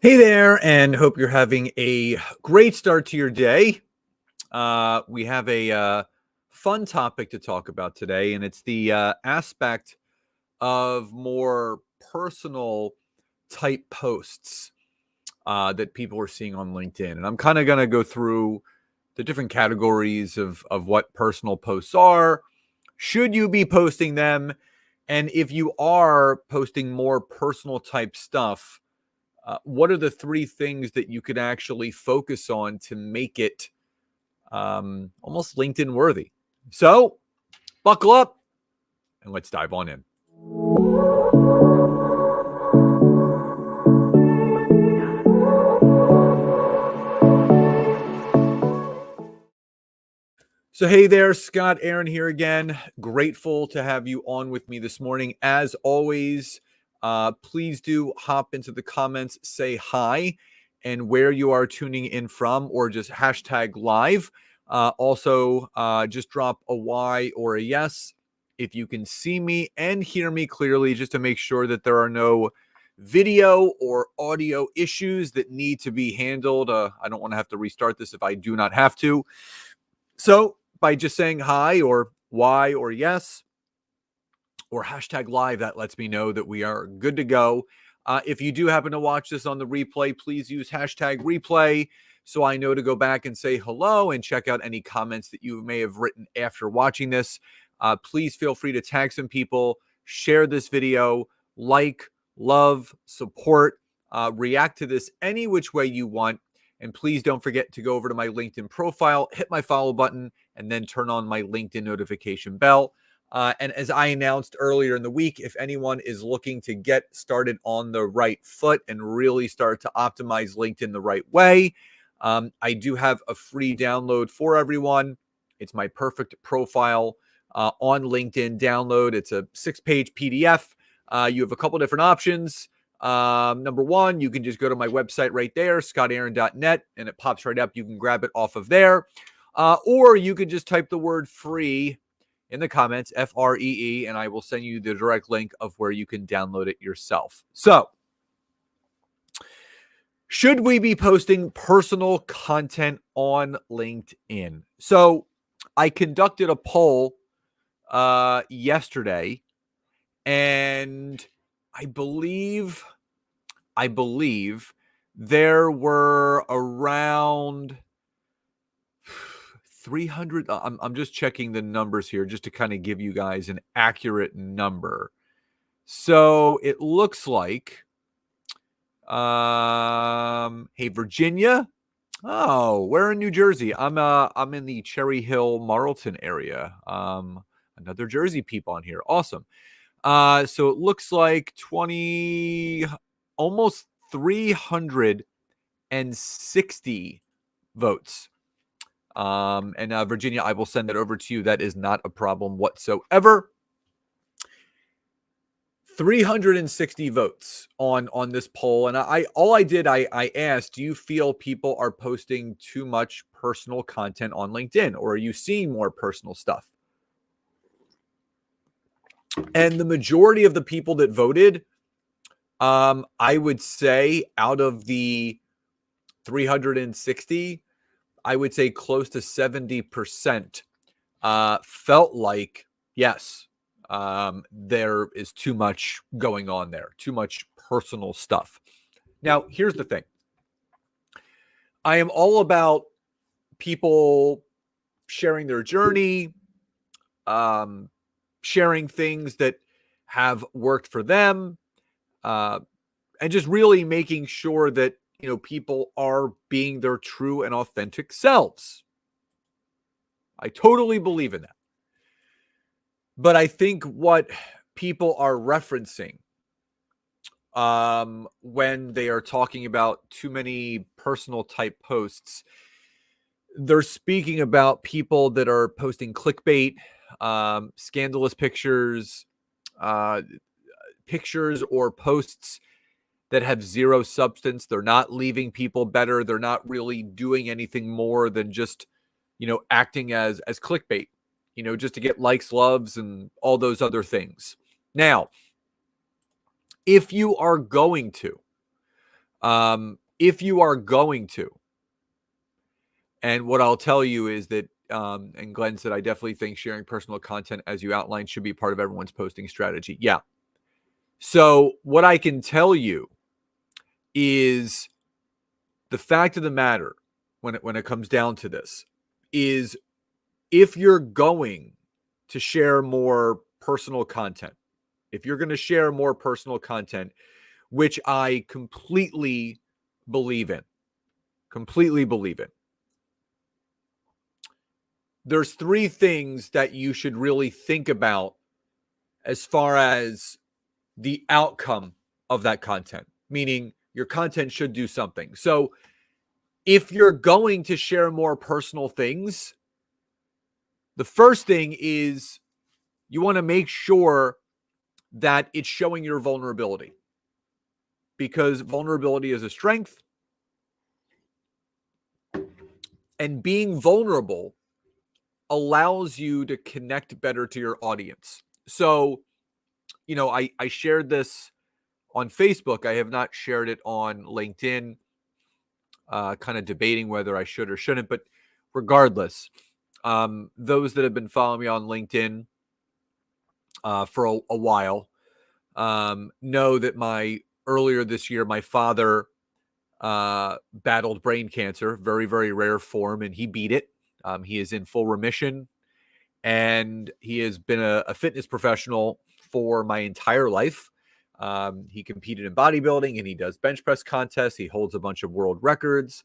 Hey there, and hope you're having a great start to your day. We have a fun topic to talk about today, and it's the aspect of more personal type posts that people are seeing on LinkedIn. And I'm kind of going to go through the different categories of what personal posts are. Should you be posting them? And if you are posting more personal type stuff, what are the three things that you could actually focus on to make it almost LinkedIn worthy? So buckle up and let's dive on in. So, hey there, Scott Aaron here again. Grateful to have you on with me this morning. As always, please do hop into the comments, say hi, and where you are tuning in from, or just hashtag live. Also, just drop a Y or a yes if you can see me and hear me clearly, just to make sure that there are no video or audio issues that need to be handled. I don't want to have to restart this if I do not have to. So, by just saying hi or Y or yes or hashtag live, that lets me know that we are good to go. If you do happen to watch this on the replay, please use hashtag replay so I know to go back and say hello and check out any comments that you may have written after watching this. Please feel free to tag some people, share this video, like, love, support, react to this any which way you want. And please don't forget to go over to my LinkedIn profile, hit my follow button, and then turn on my LinkedIn notification bell. And as I announced earlier in the week, if anyone is looking to get started on the right foot and really start to optimize LinkedIn the right way, I do have a free download for everyone. It's my perfect profile on LinkedIn download. It's a 6-page PDF. You have a couple different options. Number one, you can just go to my website right there, scottaaron.net, and it pops right up. You can grab it off of there. Or you could just type the word free in the comments, FREE, and I will send you the direct link of where you can download it yourself. So, should we be posting personal content on LinkedIn? So, I conducted a poll yesterday, and I believe there were around 300. I'm just checking the numbers here just to kind of give you guys an accurate number. So it looks like, hey, Virginia. Oh, where in New Jersey? I'm in the Cherry Hill, Marlton area. Another Jersey peep on here. Awesome. So it looks like almost 360 votes. And Virginia, I will send that over to you. That is not a problem whatsoever. 360 votes on this poll. And I asked, do you feel people are posting too much personal content on LinkedIn, or are you seeing more personal stuff? And the majority of the people that voted, I would say out of the 360, I would say close to 70% felt like, yes, there is too much going on there, too much personal stuff. Now, here's the thing. I am all about people sharing their journey, sharing things that have worked for them, and just really making sure that, people are being their true and authentic selves. I totally believe in that. But I think what people are referencing when they are talking about too many personal type posts, they're speaking about people that are posting clickbait, scandalous pictures, pictures or posts that have zero substance. They're not leaving people better. They're not really doing anything more than just, acting as clickbait, just to get likes, loves, and all those other things. Now, if you are going to If you are going to, and what I'll tell you is that, and Glenn said, I definitely think sharing personal content, as you outlined, should be part of everyone's posting strategy. Yeah. So what I can tell you is the fact of the matter, when it comes down to this, is if you're going to share more personal content, if you're going to share more personal content, which I completely believe in, there's three things that you should really think about as far as the outcome of that content, meaning your content should do something. So if you're going to share more personal things, the first thing is you want to make sure that it's showing your vulnerability, because vulnerability is a strength, and being vulnerable allows you to connect better to your audience. So, I shared this on Facebook. I have not shared it on LinkedIn, kind of debating whether I should or shouldn't. But regardless, those that have been following me on LinkedIn for a while know that earlier this year, my father battled brain cancer, very, very rare form, and he beat it. He is in full remission, and he has been a fitness professional for my entire life. He competed in bodybuilding, and he does bench press contests. He holds a bunch of world records.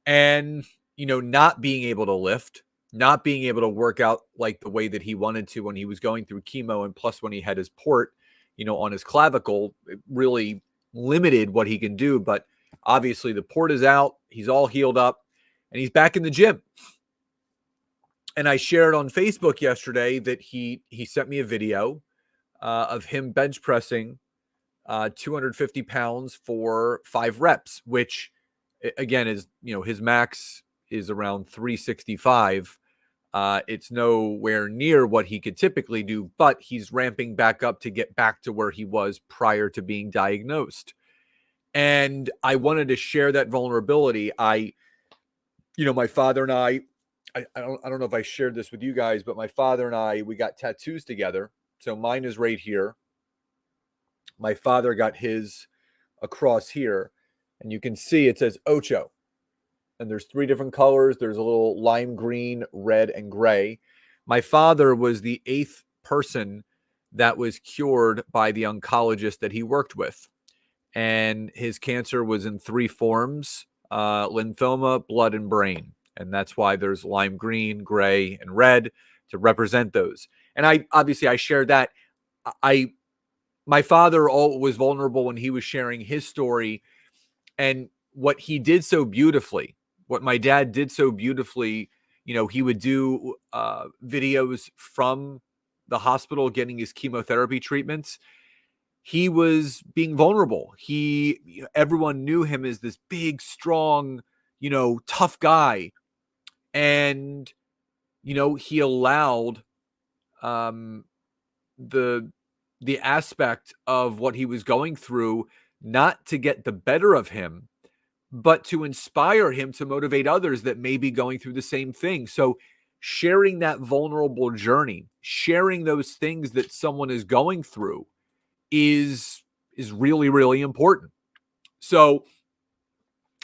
And, not being able to lift, not being able to work out like the way that he wanted to when he was going through chemo, and plus when he had his port, on his clavicle, it really limited what he can do. But obviously the port is out, he's all healed up, and he's back in the gym. And I shared on Facebook yesterday that he sent me a video of him bench pressing 250 pounds for 5 reps, which again is, his max is around 365. It's nowhere near what he could typically do, but he's ramping back up to get back to where he was prior to being diagnosed. And I wanted to share that vulnerability. My father and I don't know if I shared this with you guys, but my father and I, we got tattoos together. So mine is right here. My father got his across here, and you can see it says Ocho. And there's 3 different colors. There's a little lime green, red, and gray. My father was the 8th person that was cured by the oncologist that he worked with. And his cancer was in 3 forms, lymphoma, blood, and brain. And that's why there's lime green, gray, and red to represent those. And I shared that. My father was vulnerable when he was sharing his story, and what he did so beautifully, what my dad did so beautifully, he would do videos from the hospital getting his chemotherapy treatments. He was being vulnerable. Everyone knew him as this big, strong, tough guy. And, he allowed the aspect of what he was going through not to get the better of him, but to inspire him to motivate others that may be going through the same thing. So sharing that vulnerable journey, sharing those things that someone is going through is really, really important. So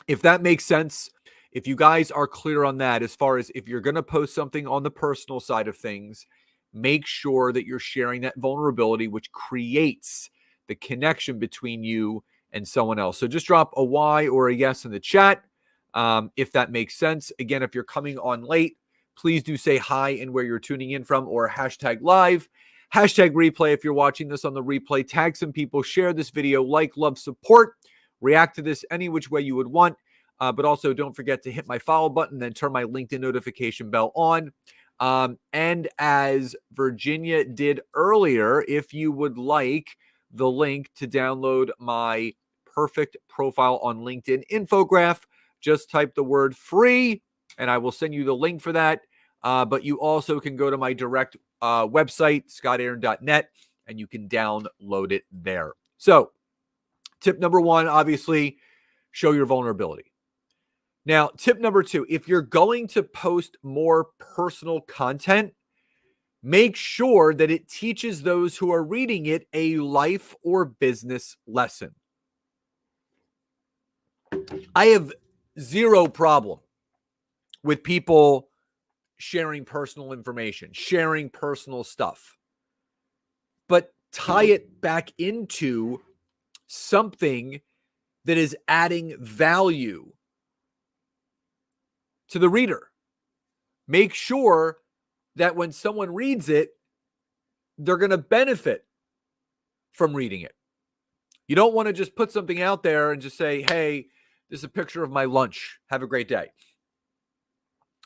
if that makes sense, if you guys are clear on that, as far as if you're going to post something on the personal side of things, make sure that you're sharing that vulnerability, which creates the connection between you and someone else. So just drop a Y or a yes in the chat if that makes sense. Again, if you're coming on late, please do say hi and where you're tuning in from, or hashtag live, hashtag replay if you're watching this on the replay. Tag some people, share this video, like, love, support, react to this any which way you would want. But also don't forget to hit my follow button, then turn my LinkedIn notification bell on. And as Virginia did earlier, if you would like the link to download my perfect profile on LinkedIn infograph, just type the word free and I will send you the link for that. But you also can go to my direct website, scottaaron.net, and you can download it there. So tip number 1, obviously, show your vulnerability. Now, tip number 2, if you're going to post more personal content, make sure that it teaches those who are reading it a life or business lesson. I have zero problem with people sharing personal information, sharing personal stuff, but tie it back into something that is adding value to the reader. Make sure that when someone reads it, they're going to benefit from reading it. You don't want to just put something out there and just say, hey, this is a picture of my lunch. Have a great day.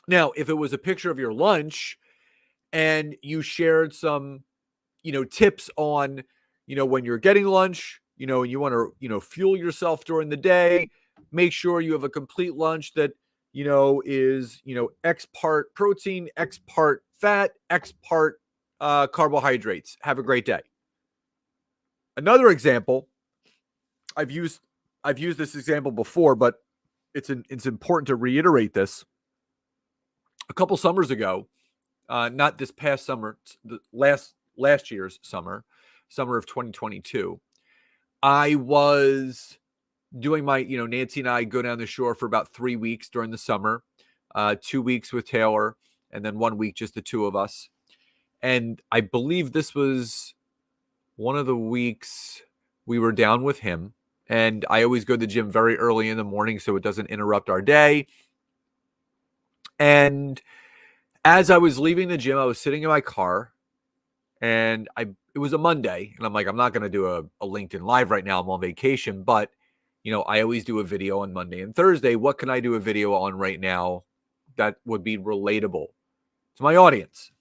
Now, if it was a picture of your lunch and you shared some, tips on, when you're getting lunch, and you want to, fuel yourself during the day, make sure you have a complete lunch that, is, X part protein, X part fat, X part carbohydrates. Have a great day. Another example, I've used this example before, but it's important to reiterate this. A couple summers ago, not this past summer, the last year's summer of 2022, I was doing my, Nancy and I go down the shore for about 3 weeks during the summer, 2 weeks with Taylor, and then 1 week just the two of us. And I believe this was one of the weeks we were down with him. And I always go to the gym very early in the morning so it doesn't interrupt our day. And as I was leaving the gym, I was sitting in my car, and it was a Monday, and I'm like, I'm not going to do a LinkedIn Live right now. I'm on vacation, but, I always do a video on Monday and Thursday. What can I do a video on right now that would be relatable to my audience?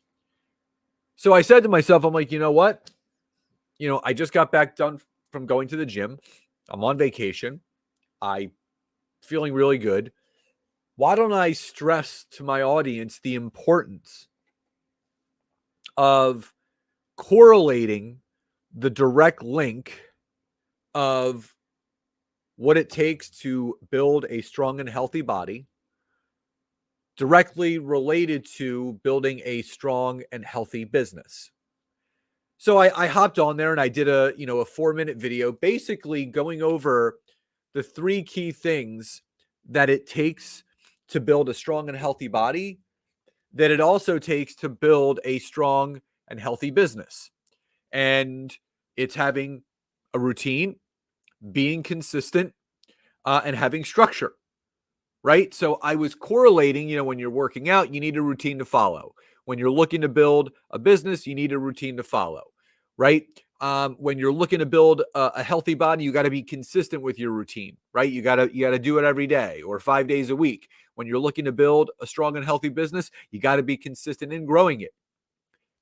So I said to myself, I'm like, you know what? I just got back done from going to the gym. I'm on vacation. I'm feeling really good. Why don't I stress to my audience the importance of correlating the direct link of what it takes to build a strong and healthy body directly related to building a strong and healthy business. So I hopped on there and I did a 4-minute video basically going over the 3 key things that it takes to build a strong and healthy body, that it also takes to build a strong and healthy business. And it's having a routine, being consistent, and having structure, right? So I was correlating, when you're working out, you need a routine to follow. When you're looking to build a business, you need a routine to follow, right? When you're looking to build a healthy body, you got to be consistent with your routine, right? You got to do it every day or 5 days a week. When you're looking to build a strong and healthy business, you got to be consistent in growing it.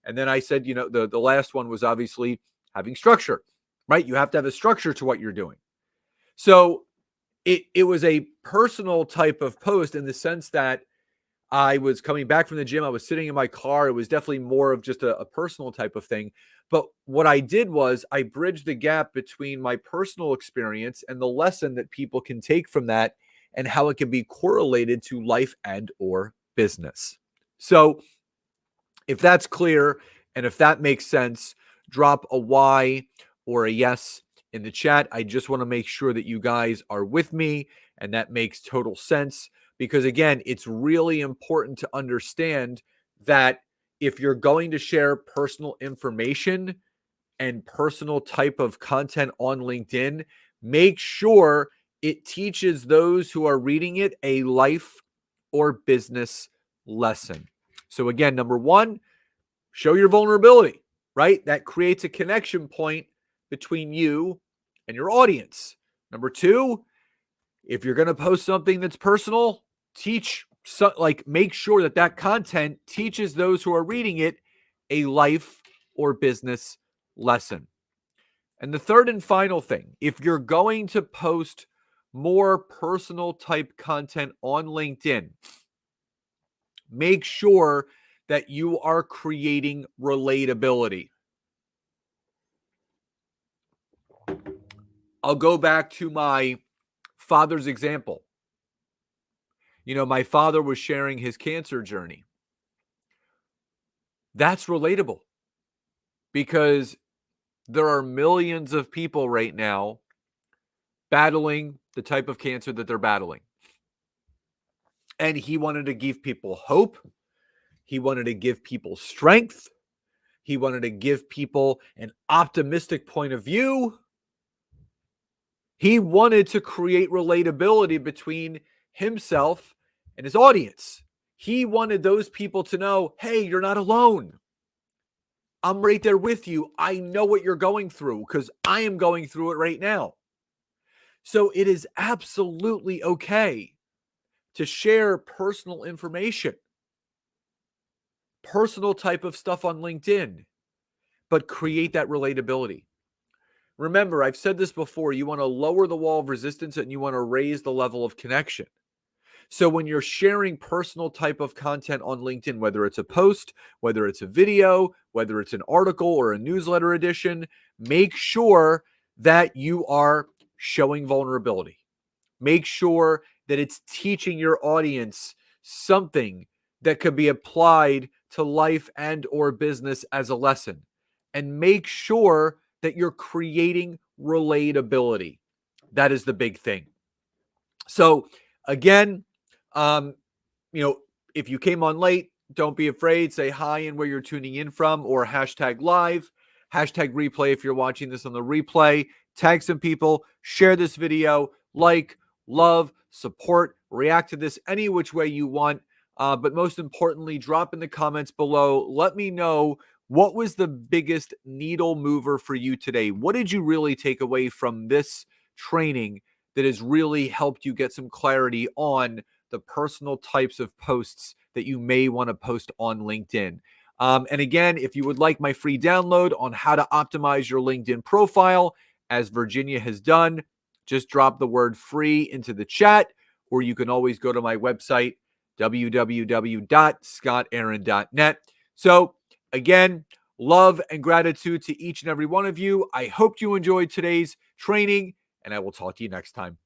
And then I said, the last one was obviously having structure, right? You have to have a structure to what you're doing. So it was a personal type of post in the sense that I was coming back from the gym. I was sitting in my car. It was definitely more of just a personal type of thing. But what I did was I bridged the gap between my personal experience and the lesson that people can take from that and how it can be correlated to life and or business. So if that's clear and if that makes sense, drop a Y or a yes in the chat. I just want to make sure that you guys are with me and that makes total sense, because again, it's really important to understand that if you're going to share personal information and personal type of content on LinkedIn, make sure it teaches those who are reading it a life or business lesson. So again, number 1, show your vulnerability, right? That creates a connection point between you and your audience. Number 2, if you're going to post something that's personal, make sure that content teaches those who are reading it a life or business lesson. And the third and final thing, if you're going to post more personal type content on LinkedIn, make sure that you are creating relatability. I'll go back to my father's example. My father was sharing his cancer journey. That's relatable because there are millions of people right now battling the type of cancer that they're battling. And he wanted to give people hope. He wanted to give people strength. He wanted to give people an optimistic point of view. He wanted to create relatability between himself and his audience. He wanted those people to know, hey, you're not alone. I'm right there with you. I know what you're going through because I am going through it right now. So it is absolutely okay to share personal information, personal type of stuff on LinkedIn, but create that relatability. Remember, I've said this before, you want to lower the wall of resistance and you want to raise the level of connection. So when you're sharing personal type of content on LinkedIn, whether it's a post, whether it's a video, whether it's an article or a newsletter edition, make sure that you are showing vulnerability. Make sure that it's teaching your audience something that could be applied to life and or business as a lesson. And make sure that you're creating relatability. That is the big thing. So again, um, if you came on late, don't be afraid. Say hi and where you're tuning in from, or hashtag live, hashtag replay if you're watching this on the replay. Tag some people, share this video, like, love, support, react to this any which way you want. But most importantly, drop in the comments below. Let me know what was the biggest needle mover for you today. What did you really take away from this training that has really helped you get some clarity on the personal types of posts that you may want to post on LinkedIn? And again, if you would like my free download on how to optimize your LinkedIn profile, as Virginia has done, just drop the word free into the chat, or you can always go to my website, www.scottaaron.net. So again, love and gratitude to each and every one of you. I hope you enjoyed today's training, and I will talk to you next time.